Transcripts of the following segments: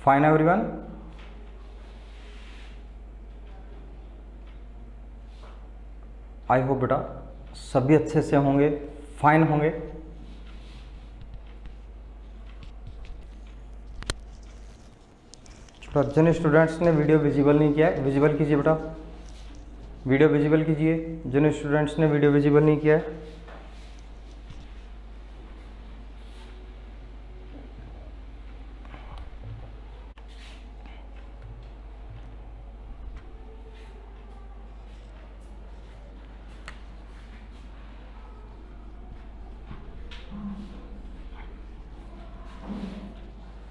Fine everyone. I hope बेटा सभी अच्छे से होंगे, फाइन होंगे। जिन स्टूडेंट्स ने वीडियो विजिबल नहीं किया है विजिबल कीजिए बेटा, वीडियो विजिबल कीजिए। जिन स्टूडेंट्स ने वीडियो विजिबल नहीं किया है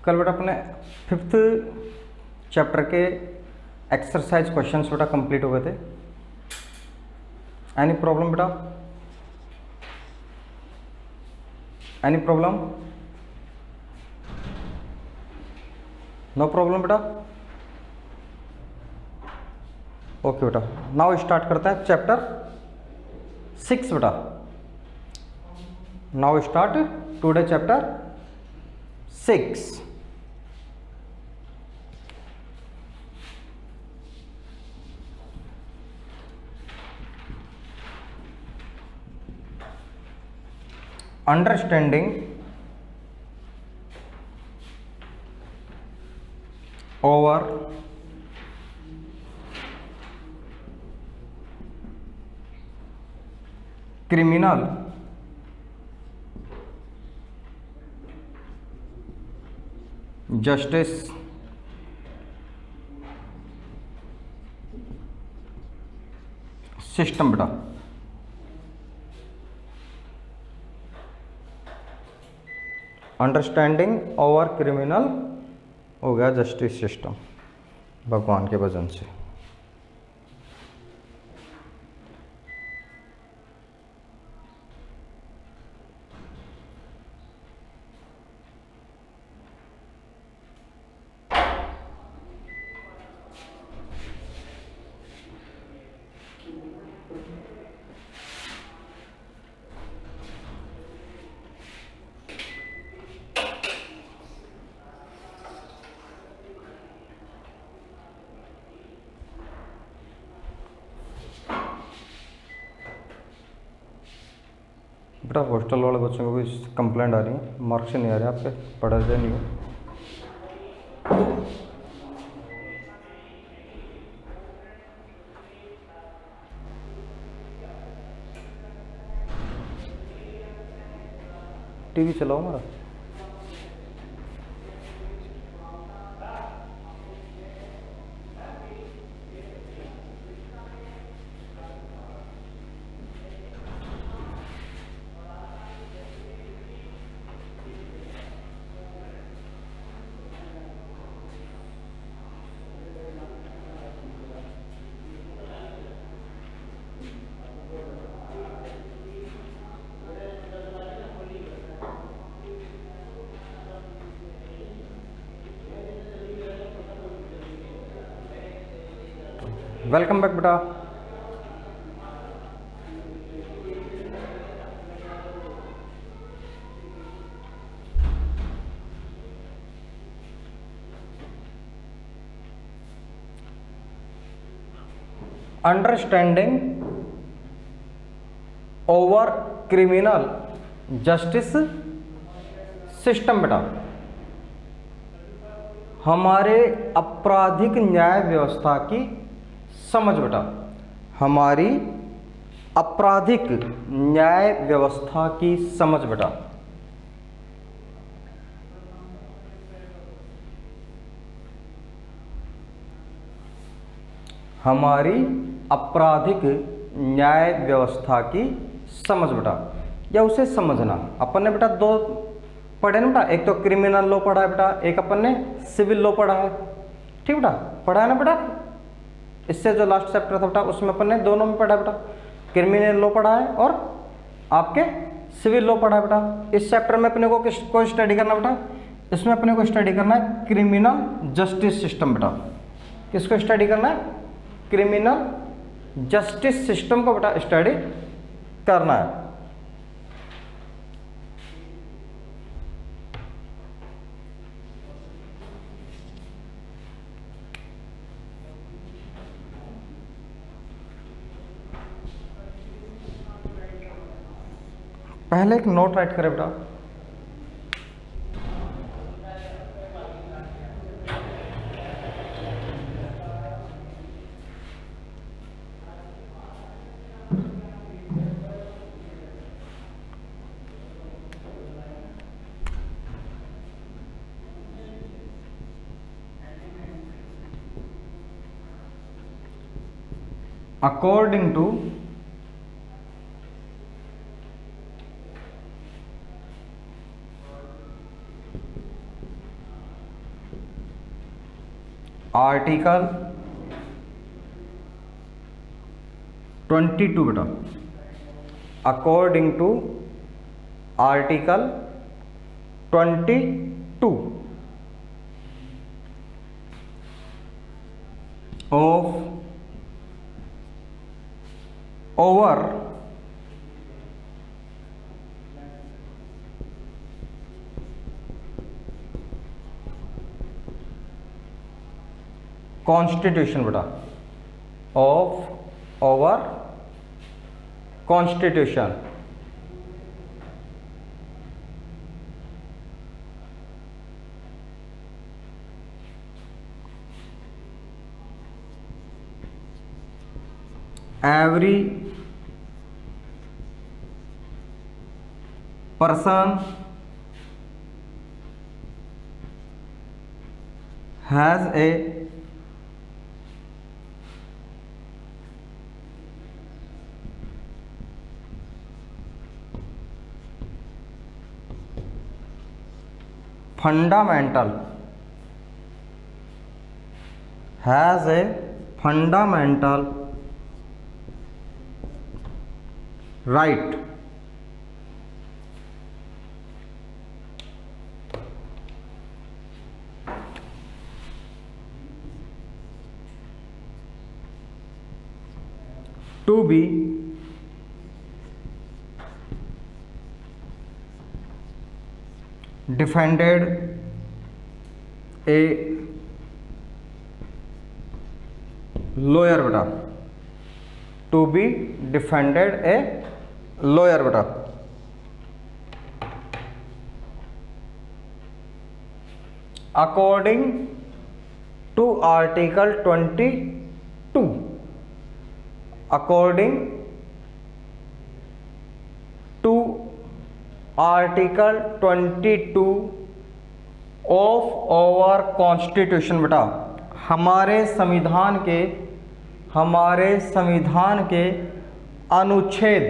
कल बेटा अपने 5th चैप्टर के एक्सरसाइज क्वेश्चंस बेटा कंप्लीट हो गए थे। एनी प्रॉब्लम बेटा? Any problem? नो प्रॉब्लम बेटा? ओके बेटा, नाउ स्टार्ट करते हैं चैप्टर 6 बेटा। Now start today chapter 6। Understanding over criminal justice system बेटा। अंडरस्टैंडिंग ओवर क्रिमिनल हो गया जस्टिस सिस्टम, भगवान के वजन से। बेटा हॉस्टल वाले बच्चों को भी कंप्लेंट आ रही है, मार्क्स नहीं आ रहे आपके, पढ़ाते नहीं हो। टीवी चलाओ मेरा। वेलकम बैक बेटा। Understanding over criminal justice system बेटा, हमारे आपराधिक न्याय व्यवस्था की समझ बेटा। हमारी आपराधिक न्याय व्यवस्था की समझ बेटा। हमारी आपराधिक न्याय व्यवस्था की समझ बेटा, या उसे समझना। अपन ने बेटा दो पढ़े ना बेटा, एक तो क्रिमिनल लॉ पढ़ा है बेटा, एक अपन ने सिविल लॉ पढ़ा है। ठीक बेटा, पढ़ा है ना बेटा। इससे जो लास्ट चैप्टर था बेटा उसमें अपन ने दोनों में पढ़ा बेटा, क्रिमिनल लॉ पढ़ा है और आपके सिविल लॉ पढ़ा है बेटा। इस चैप्टर में अपने को किसको स्टडी करना बेटा? इसमें अपने को स्टडी करना है क्रिमिनल जस्टिस सिस्टम बेटा। किसको स्टडी करना है? क्रिमिनल जस्टिस सिस्टम को बेटा स्टडी करना है। पहले एक नोट राइट करें बेटा। According to आर्टिकल 22 बेटा, according to article 22 of our constitution बेटा, of our constitution every person has a fundamental right to be defended a lawyer बेटा, to be defended a lawyer बेटा। According to article 22, according to article 22 of our constitution बेटा, हमारे संविधान के अनुच्छेद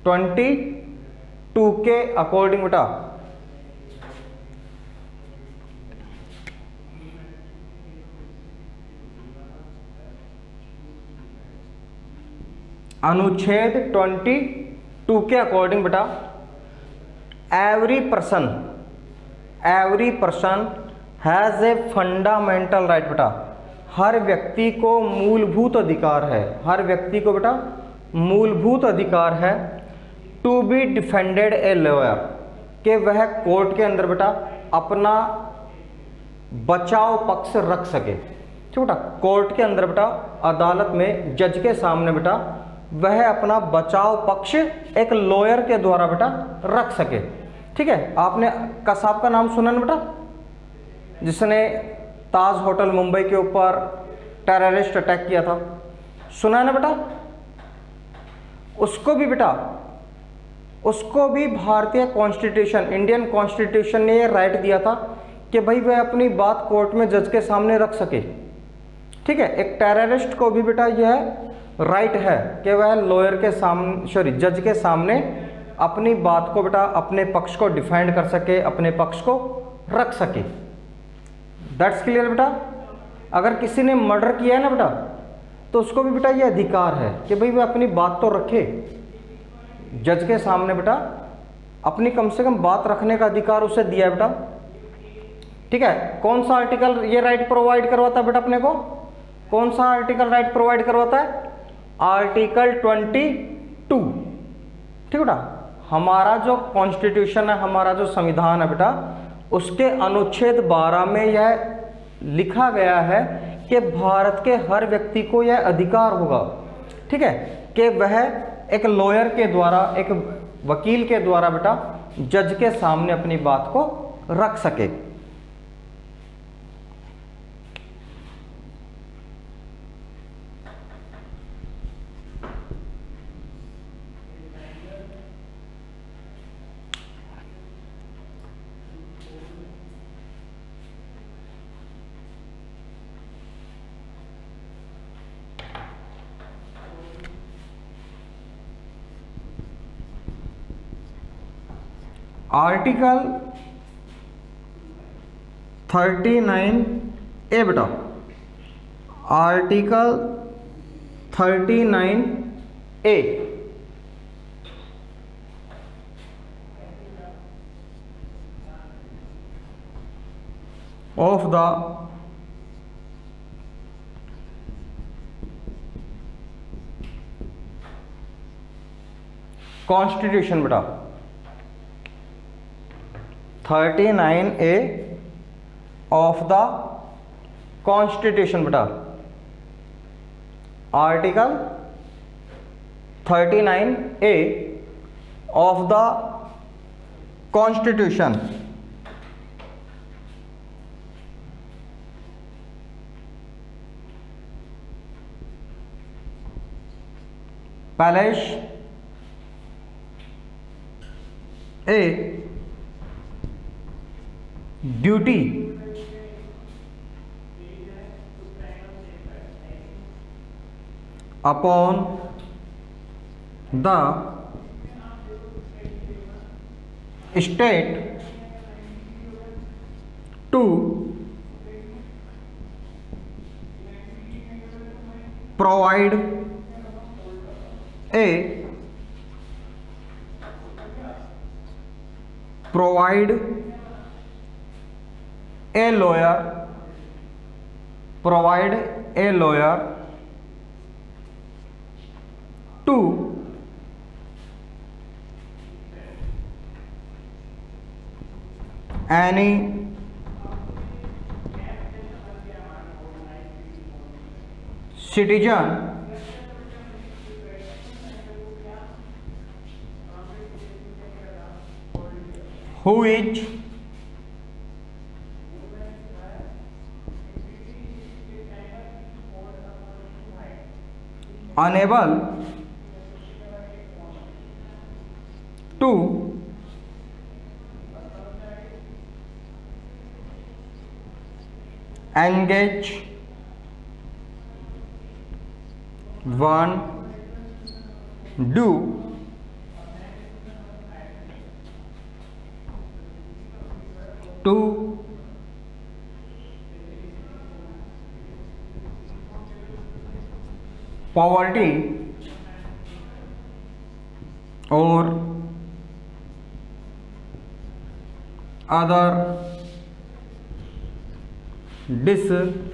22 के according बेटा, अनुच्छेद 22 के अकॉर्डिंग बेटा, every person has a fundamental right बेटा, हर व्यक्ति को मूलभूत अधिकार है, हर व्यक्ति को बेटा मूलभूत अधिकार है to be defended a lawyer, कि वह कोर्ट के अंदर बेटा अपना बचाव पक्ष रख सके। ठीक बेटा, कोर्ट के अंदर बेटा अदालत में जज के सामने बेटा वह अपना बचाव पक्ष एक लॉयर के द्वारा बेटा रख सके। ठीक है, आपने कसाब का नाम सुना ना बेटा, जिसने ताज होटल मुंबई के ऊपर टेररिस्ट अटैक किया था, सुना है ना बेटा? उसको भी भारतीय कॉन्स्टिट्यूशन, इंडियन कॉन्स्टिट्यूशन ने ये राइट दिया था कि भाई वह अपनी बात कोर्ट में जज के सामने रख सके। ठीक है, एक टेररिस्ट को भी बेटा यह राइट है कि वह लॉयर के सामने, जज के सामने अपनी बात को बेटा, अपने पक्ष को डिफेंड कर सके, अपने पक्ष को रख सके। दैट्स क्लियर बेटा। अगर किसी ने मर्डर किया है ना बेटा, तो उसको भी बेटा ये अधिकार है कि भाई वह अपनी बात तो रखे जज के सामने बेटा, अपनी कम से कम बात रखने का अधिकार उसे दिया है बेटा। ठीक है, कौन सा आर्टिकल ये राइट प्रोवाइड करवाता है बेटा अपने को? कौन सा आर्टिकल राइट प्रोवाइड करवाता है? आर्टिकल 22। ठीक बेटा, हमारा जो कॉन्स्टिट्यूशन है, हमारा जो संविधान है बेटा, उसके अनुच्छेद 12 में यह लिखा गया है कि भारत के हर व्यक्ति को यह अधिकार होगा, ठीक है, कि वह एक लॉयर के द्वारा, एक वकील के द्वारा बेटा जज के सामने अपनी बात को रख सके। आर्टिकल 39A बेटा, article 39A of the constitution बेटा, 39A ऑफ द कॉन्स्टिट्यूशन बेटा, article 39A of the constitution places a duty upon the state to provide a lawyer to any citizen who is unable to engage one do to poverty or other disability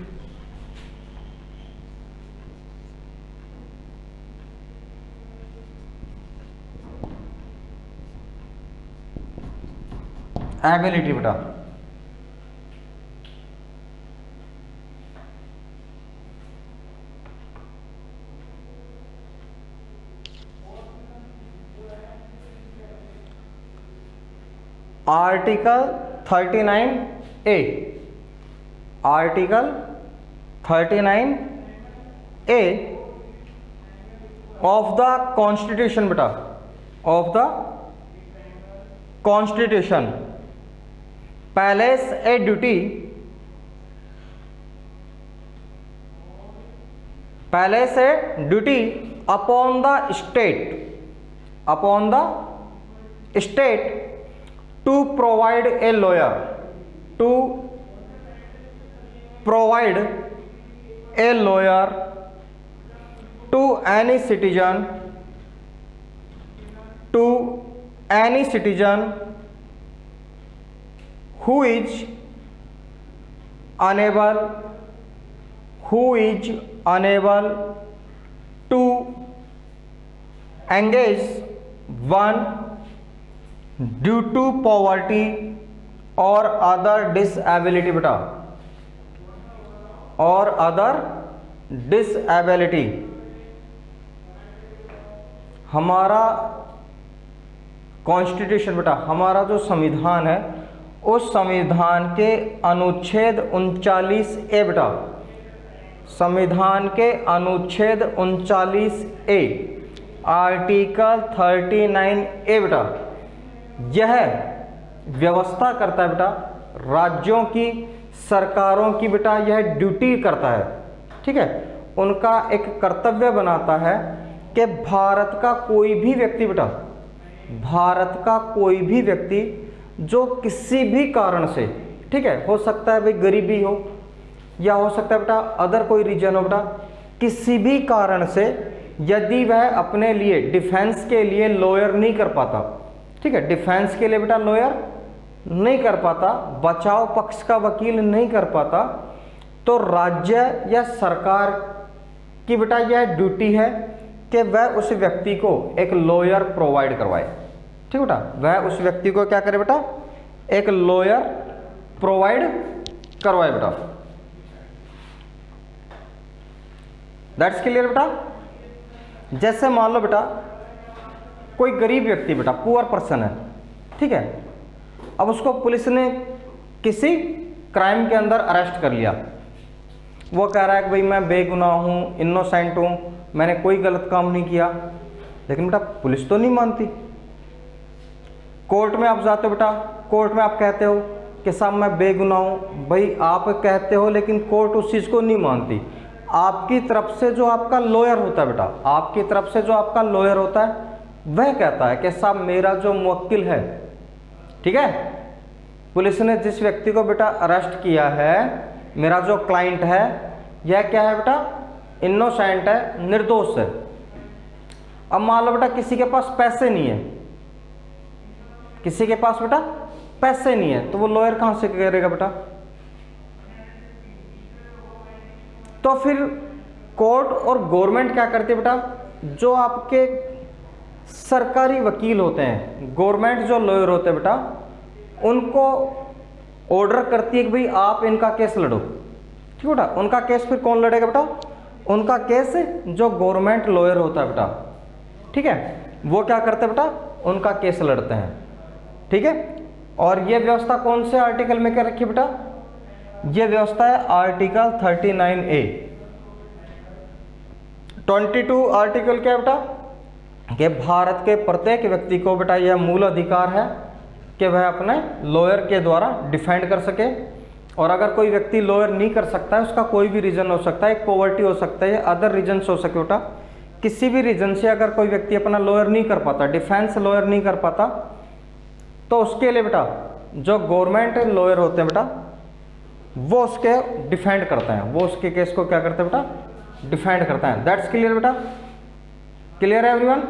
बेटा, article 39A, article 39A of the constitution बेटा, of the constitution places a duty, places a duty upon the state to provide a lawyer to provide a lawyer to any citizen who is unable to engage one due to poverty और other disability बेटा, और other disability. हमारा constitution बेटा, हमारा जो संविधान है उस संविधान के अनुच्छेद 39A बेटा, संविधान के अनुच्छेद 39A आर्टिकल 39A बेटा, यह व्यवस्था करता है बेटा, राज्यों की सरकारों की बेटा यह ड्यूटी करता है, ठीक है, उनका एक कर्तव्य बनाता है कि भारत का कोई भी व्यक्ति बेटा, भारत का कोई भी व्यक्ति जो किसी भी कारण से, ठीक है, हो सकता है भाई गरीबी हो या हो सकता है बेटा अदर कोई रीजन हो बेटा, किसी भी कारण से यदि वह अपने लिए डिफेंस के लिए लॉयर नहीं कर पाता, ठीक है, डिफेंस के लिए बेटा लॉयर नहीं कर पाता, बचाव पक्ष का वकील नहीं कर पाता, तो राज्य या सरकार की बेटा यह ड्यूटी है कि वह उस व्यक्ति को एक लॉयर प्रोवाइड करवाए, ठीक बेटा, वह उस व्यक्ति को क्या करे बेटा, एक लॉयर प्रोवाइड करवाए बेटा। दैट्स क्लियर बेटा। जैसे मान लो बेटा कोई गरीब व्यक्ति बेटा, पुअर पर्सन है, ठीक है, अब उसको पुलिस ने किसी क्राइम के अंदर अरेस्ट कर लिया, वो कह रहा है कि भाई मैं बेगुनाह हूँ, इनोसेंट हूँ, मैंने कोई गलत काम नहीं किया, लेकिन बेटा पुलिस तो नहीं मानती। कोर्ट में आप जाते हो बेटा, कोर्ट में आप कहते हो कि साहब मैं बेगुनाह हूँ, भाई आप कहते हो लेकिन कोर्ट उस चीज़ को नहीं मानती। आपकी तरफ से जो आपका लॉयर होता है बेटा, आपकी तरफ से जो आपका लॉयर होता है वह कहता है कि साहब मेरा जो मुवक्किल है, ठीक है, पुलिस ने जिस व्यक्ति को बेटा अरेस्ट किया है, मेरा जो क्लाइंट है यह क्या है बेटा, इनोसेंट है, निर्दोष है। अब मान लो बेटा किसी के पास पैसे नहीं है, किसी के पास बेटा पैसे नहीं है, तो वो लॉयर कहां से करेगा बेटा, तो फिर कोर्ट और गवर्नमेंट क्या करती है बेटा, जो आपके सरकारी वकील होते हैं, गवर्नमेंट जो लॉयर होते हैं बेटा, उनको ऑर्डर करती है कि भाई आप इनका केस लड़ो, ठीक है बेटा। उनका केस फिर कौन लड़ेगा बेटा, उनका केस जो गवर्नमेंट लॉयर होता है बेटा, ठीक है, वो क्या करते हैं बेटा, उनका केस लड़ते हैं, ठीक है। और ये व्यवस्था कौन से आर्टिकल में क्या रखी बेटा, ये व्यवस्था है आर्टिकल 39A। 22 आर्टिकल क्या है बेटा, कि भारत के प्रत्येक व्यक्ति को बेटा यह मूल अधिकार है कि वह अपने लॉयर के द्वारा डिफेंड कर सके, और अगर कोई व्यक्ति लॉयर नहीं कर सकता है, उसका कोई भी रीजन हो सकता है, एक पॉवर्टी हो सकता है, अदर रीजन हो सके बेटा, किसी भी रीजन से अगर कोई व्यक्ति अपना लॉयर नहीं कर पाता, डिफेंस लॉयर नहीं कर पाता, तो उसके लिए बेटा जो गवर्नमेंट लॉयर होते हैं बेटा, वो उसके डिफेंड करते हैं, वो उसके केस को क्या करते हैं बेटा, डिफेंड करते हैं। दैट्स क्लियर बेटा, क्लियर है एवरीवन।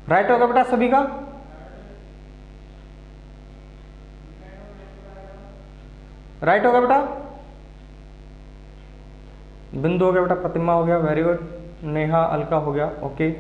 राइट होगा बेटा सभी का, राइट होगा बेटा, बिंदु हो गया बेटा, प्रतिमा हो गया, वेरी गुड, नेहा अलका हो गया, ओके।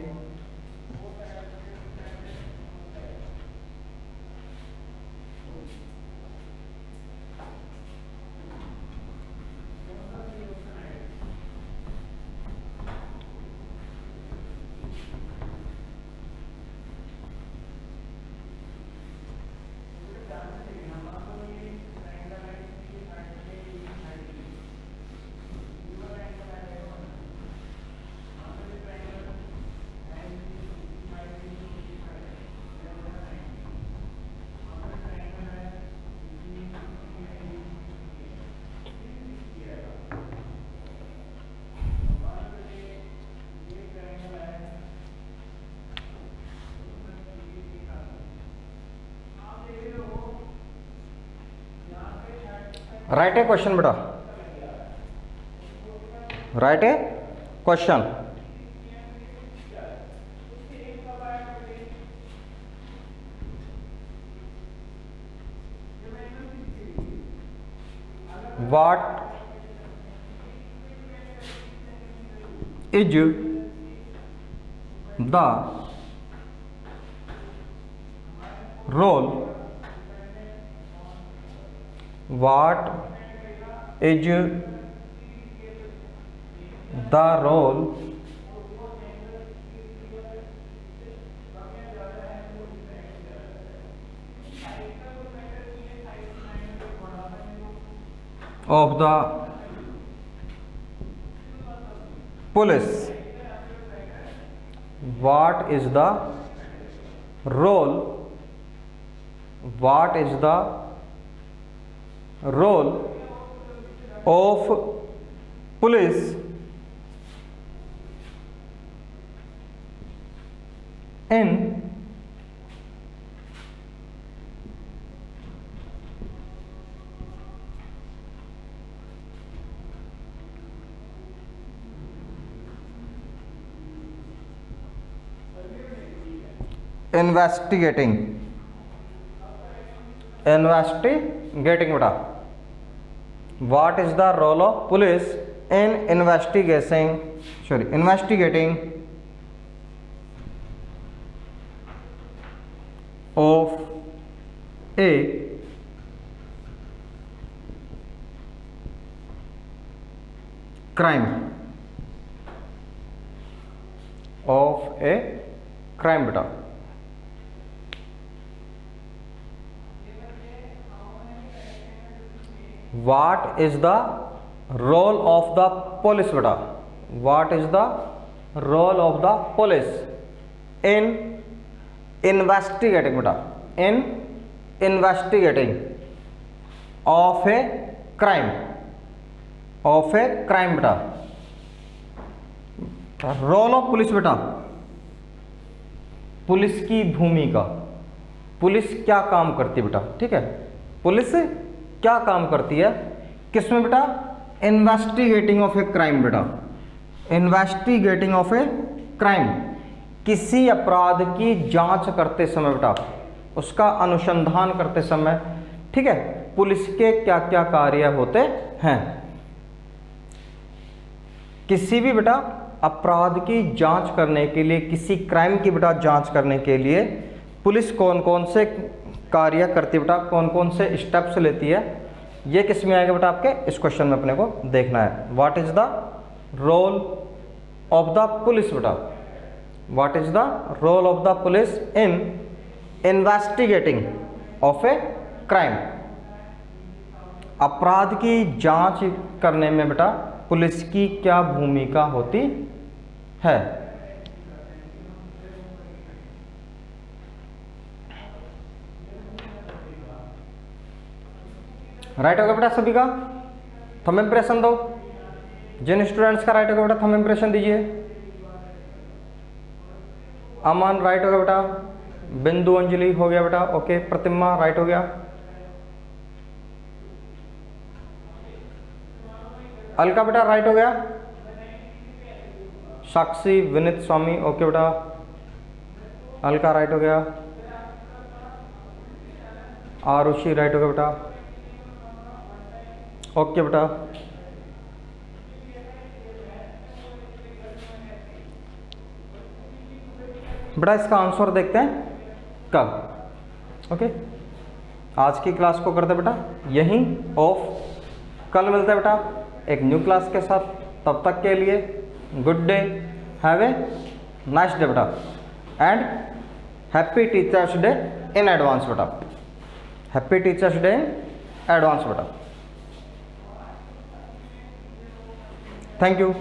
राइट ए क्वेश्चन बेटा, write a question. What is the role? What is the role of the police. What is the role? What is the role of police in investigating बेटा. What is the role of police in investigating of a crime, बेटा. What is the role of the police बेटा? What is the role of the police in investigating बेटा? In investigating of a crime बेटा. Role of police बेटा, police की भूमिका. Police क्या काम करती है बेटा? ठीक है, पुलिस क्या काम करती है किसमें बेटा? इन्वेस्टिगेटिंग ऑफ ए क्राइम बेटा. इन्वेस्टिगेटिंग ऑफ ए क्राइम, किसी अपराध की जांच करते समय बेटा, उसका अनुसंधान करते समय. ठीक है, पुलिस के क्या क्या कार्य होते हैं. किसी भी बेटा अपराध की जांच करने के लिए, किसी क्राइम की बेटा जांच करने के लिए पुलिस कौन कौन से कार्य करती है बेटा, कौन कौन से स्टेप्स लेती है, ये किस में आएगा बेटा? आपके इस क्वेश्चन में अपने को देखना है. What is the role of the police बेटा? What is the role of the police in investigating of a crime? अपराध की जांच करने में बेटा पुलिस की क्या भूमिका होती है? राइट होगा बेटा सभी का? थंब इंप्रेशन दो. जिन स्टूडेंट्स का राइट होगा बेटा थंब इंप्रेशन दीजिए. अमन राइट होगा बेटा. बिंदु अंजलि हो गया बेटा. ओके, प्रतिमा राइट हो गया. अलका बेटा राइट हो गया. साक्षी विनीत स्वामी ओके बेटा. अलका राइट हो गया. आरुषि राइट हो गया बेटा. ओके बेटा. बेटा इसका आंसर देखते हैं कब. ओके, आज की क्लास को करते बेटा यहीं ऑफ. कल मिलते हैं बेटा एक न्यू क्लास के साथ. तब तक के लिए good day, have a nice day बेटा, and happy teachers day in advance बेटा. Happy teachers day in advance बेटा. Thank you.